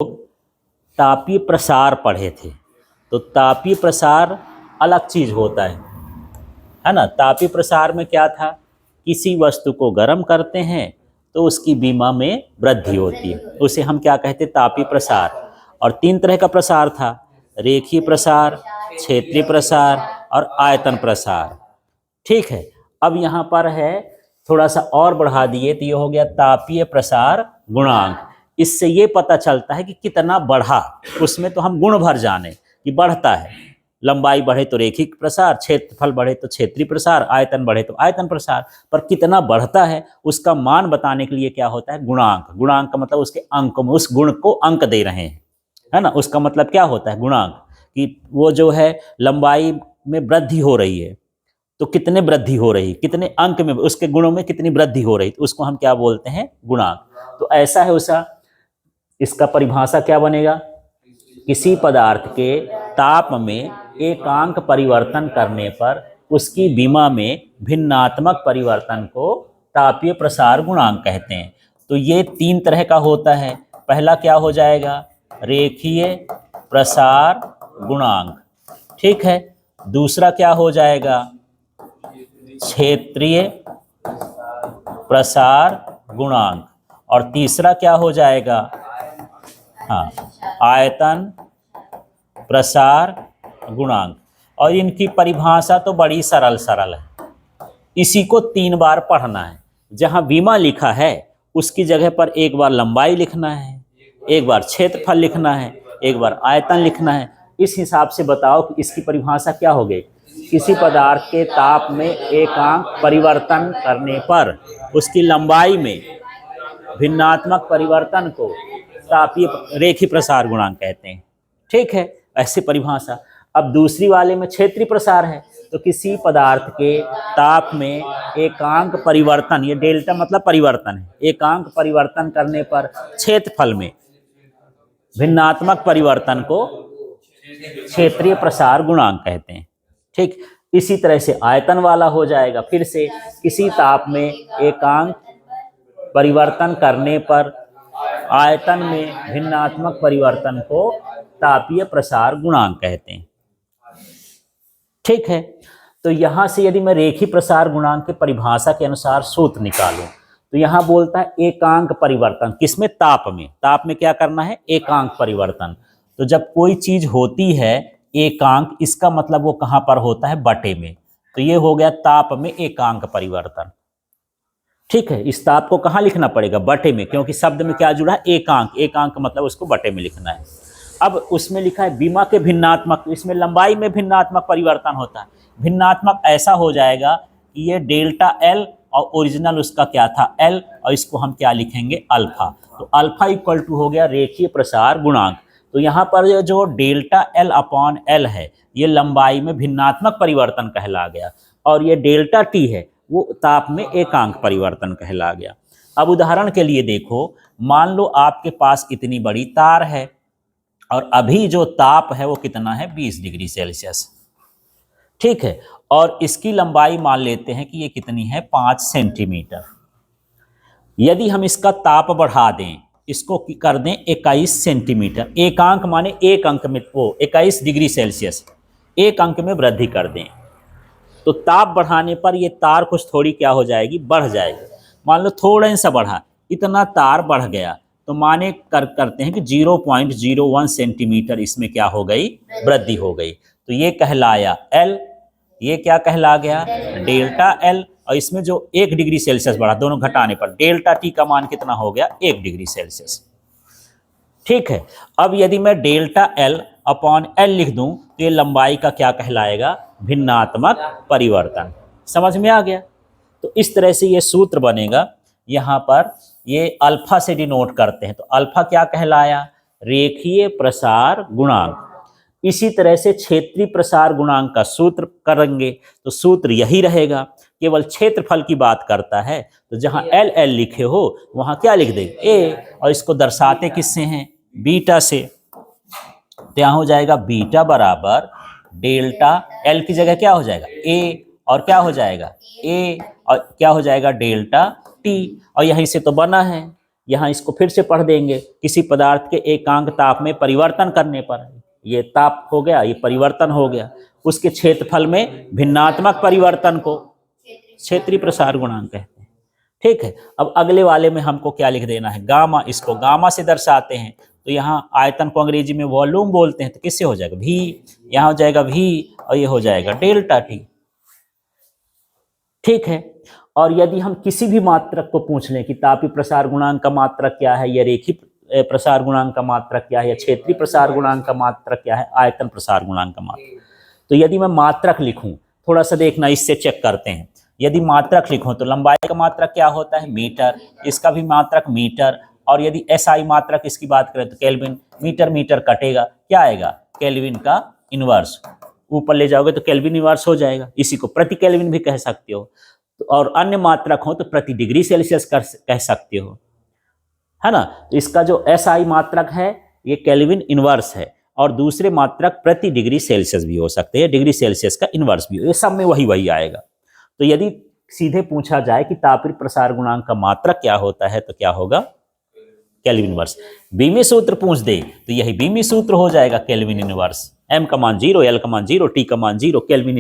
तापीय प्रसार पढ़े थे। तो तापीय प्रसार अलग चीज होता है ना। तापीय प्रसार में क्या था, किसी वस्तु को गर्म करते हैं तो उसकी विमा में वृद्धि होती है, उसे हम क्या कहते हैं, तापीय प्रसार। और तीन तरह का प्रसार था, रेखीय प्रसार, क्षेत्रीय प्रसार और आयतन प्रसार। ठीक है, अब यहाँ पर है थोड़ा सा और बढ़ा दिए तो ये हो गया तापीय प्रसार गुणांक। इससे ये पता चलता है कि कितना बढ़ा, उसमें तो हम गुण भर जाने कि बढ़ता है, लंबाई बढ़े तो रेखिक प्रसार, क्षेत्रफल बढ़े तो क्षेत्रीय प्रसार, आयतन बढ़े तो आयतन प्रसार, पर कितना बढ़ता है उसका मान बताने के लिए क्या होता है, गुणांक। गुणांक का मतलब उसके अंक में, उस गुण को अंक दे रहे हैं, है ना। उसका मतलब क्या होता है गुणांक, कि वो जो है लंबाई में वृद्धि हो रही है तो कितने वृद्धि हो रही, कितने अंक में, उसके गुणों में कितनी वृद्धि हो रही, तो उसको हम क्या बोलते हैं, गुणांक। तो ऐसा है उसका, इसका परिभाषा क्या बनेगा, किसी पदार्थ के ताप में एकांक परिवर्तन करने पर उसकी विमा में भिन्नात्मक परिवर्तन को तापीय प्रसार गुणांक कहते हैं। तो ये तीन तरह का होता है। पहला क्या हो जाएगा, रेखीय प्रसार गुणांक, ठीक है। दूसरा क्या हो जाएगा, क्षेत्रीय प्रसार गुणांक। और तीसरा क्या हो जाएगा, हाँ, आयतन प्रसार गुणांक। और इनकी परिभाषा तो बड़ी सरल सरल है, इसी को 3 बार पढ़ना है। जहां विमा लिखा है उसकी जगह पर एक बार लंबाई लिखना है, एक बार क्षेत्रफल लिखना है, एक बार आयतन लिखना है। इस हिसाब से बताओ कि इसकी परिभाषा क्या हो गई, किसी पदार्थ के ताप में एकांक परिवर्तन करने पर उसकी लंबाई में भिन्नात्मक परिवर्तन को तापीय रेखीय प्रसार गुणांक कहते हैं। ठीक है, ऐसी परिभाषा। अब दूसरी वाले में क्षेत्रीय प्रसार है, तो किसी पदार्थ के ताप में एकांक परिवर्तन, ये डेल्टा मतलब परिवर्तन है, एकांक परिवर्तन करने पर क्षेत्रफल में भिन्नात्मक परिवर्तन को क्षेत्रीय प्रसार गुणांक कहते हैं। ठीक, इसी तरह से आयतन वाला हो जाएगा, फिर से किसी ताप में एकांक परिवर्तन करने पर आयतन में भिन्नात्मक परिवर्तन को तापीय प्रसार गुणांक कहते हैं। ठीक है, तो यहां से यदि मैं रेखीय प्रसार गुणांक के परिभाषा के अनुसार सूत्र निकालूं तो यहां बोलता है एकांक परिवर्तन, किसमें, ताप में। ताप में क्या करना है, एकांक परिवर्तन। तो जब कोई चीज होती है एकांक, इसका मतलब वो कहां पर होता है, बटे में। तो ये हो गया ताप में एकांक परिवर्तन। ठीक है, इस ताप को कहां लिखना पड़ेगा, बटे में, क्योंकि शब्द में क्या जुड़ा है, एकांक। एकांक मतलब उसको बटे में लिखना है। अब उसमें लिखा है विमा के भिन्नात्मक, इसमें लंबाई में भिन्नात्मक परिवर्तन होता है। भिन्नात्मक ऐसा हो जाएगा कि ये डेल्टा एल और ओरिजिनल उसका क्या था, एल, और इसको हम क्या लिखेंगे, अल्फा। तो अल्फा इक्वल टू हो गया रेखीय प्रसार गुणांक। तो यहाँ पर जो डेल्टा एल अपॉन एल है ये लंबाई में भिन्नात्मक परिवर्तन कहला गया, और ये डेल्टा टी है वो ताप में एकांक परिवर्तन कहला गया। अब उदाहरण के लिए देखो, मान लो आपके पास इतनी बड़ी तार है और अभी जो ताप है वो कितना है, 20 डिग्री सेल्सियस। ठीक है, और इसकी लंबाई मान लेते हैं कि ये कितनी है, 5 सेंटीमीटर। यदि हम इसका ताप बढ़ा दें, इसको कर दें 21 सेंटीमीटर, एकांक माने एक अंक में, वो 21 डिग्री सेल्सियस, एक अंक में वृद्धि कर दें, तो ताप बढ़ाने पर ये तार कुछ थोड़ी क्या हो जाएगी, बढ़ जाएगी। मान लो थोड़ा सा बढ़ा, इतना तार बढ़ गया, तो माने करते हैं कि 0.01 सेंटीमीटर इसमें क्या हो गई, वृद्धि हो गई। तो ये कहलाया एल, ये क्या कहला गया, डेल्टा एल। और इसमें जो 1 डिग्री सेल्सियस बढ़ा, दोनों घटाने पर डेल्टा टी का मान कितना हो गया, 1 डिग्री सेल्सियस। ठीक है, अब यदि मैं डेल्टा एल अपॉन एल लिख दूं तो ये लंबाई का क्या कहलाएगा, भिन्नात्मक परिवर्तन। समझ में आ गया। तो इस तरह से ये सूत्र बनेगा। यहाँ पर ये अल्फा से डिनोट करते हैं, तो अल्फा क्या कहलाया, रेखीय प्रसार गुणांक। इसी तरह से क्षेत्रीय प्रसार गुणांक का सूत्र करेंगे तो सूत्र यही रहेगा, केवल क्षेत्रफल की बात करता है। तो जहां एल एल लिखे हो वहां क्या लिख देंगे, ए, और इसको दर्शाते किससे हैं, बीटा से। तो यहाँ हो जाएगा बीटा बराबर डेल्टा एल की जगह क्या हो जाएगा, ए, और क्या हो जाएगा, ए, और क्या हो जाएगा, डेल्टा टी। और यहीं से तो बना है, यहाँ इसको फिर से पढ़ देंगे। किसी पदार्थ के एकांक ताप में परिवर्तन करने पर, ये ताप हो गया, ये परिवर्तन हो गया, उसके क्षेत्रफल में भिन्नात्मक परिवर्तन को क्षेत्रीय प्रसार गुणांक कहते हैं। ठीक है, अब अगले वाले में हमको क्या लिख देना है, गामा, इसको गामा से दर्शाते हैं। तो यहाँ आयतन को अंग्रेजी में वॉल्यूम बोलते हैं, तो किससे हो जाएगा, भी, यहाँ हो जाएगा भी और ये हो जाएगा डेल्टा टी। ठीक है, और यदि हम किसी भी मात्रक को पूछ लें कि तापीय प्रसार गुणांक का मात्रक क्या है, या रेखीय प्रसार गुणांक का मात्रक क्या है, या क्षेत्रीय प्रसार गुणांक का मात्रक क्या है, आयतन प्रसार गुणांक का मात्रक, तो यदि मैं मात्रक लिखूं, थोड़ा सा देखना, इससे चेक करते हैं। यदि मात्रक लिखूं तो लंबाई का मात्रक क्या होता है, मीटर, इसका भी मात्रक मीटर, और यदि एसआई मात्रक इसकी बात करें तो केल्विन, मीटर मीटर कटेगा, क्या आएगा, केल्विन का इनवर्स, ऊपर ले जाओगे तो केल्विन इनवर्स हो जाएगा, इसी को प्रति केल्विन भी कह सकते हो। तो और अन्य मात्रक हो तो प्रति डिग्री सेल्सियस कह सकते हो, है ना। तो इसका जो एसआई मात्रक है ये केल्विन इनवर्स है, और दूसरे मात्रक प्रति डिग्री सेल्सियस भी हो सकते हैं, डिग्री सेल्सियस का इनवर्स भी हो, ये सब में वही आएगा। तो यदि सीधे पूछा जाए कि तापीय प्रसार गुणांक का मात्रक क्या होता है तो क्या होगा, केल्विन इनवर्स। बीमी सूत्र पूछ दे तो यही बीमी सूत्र हो जाएगा, केल्विन इनवर्स। m का मान 0, l का मान 0, t का मान 0, केल्विन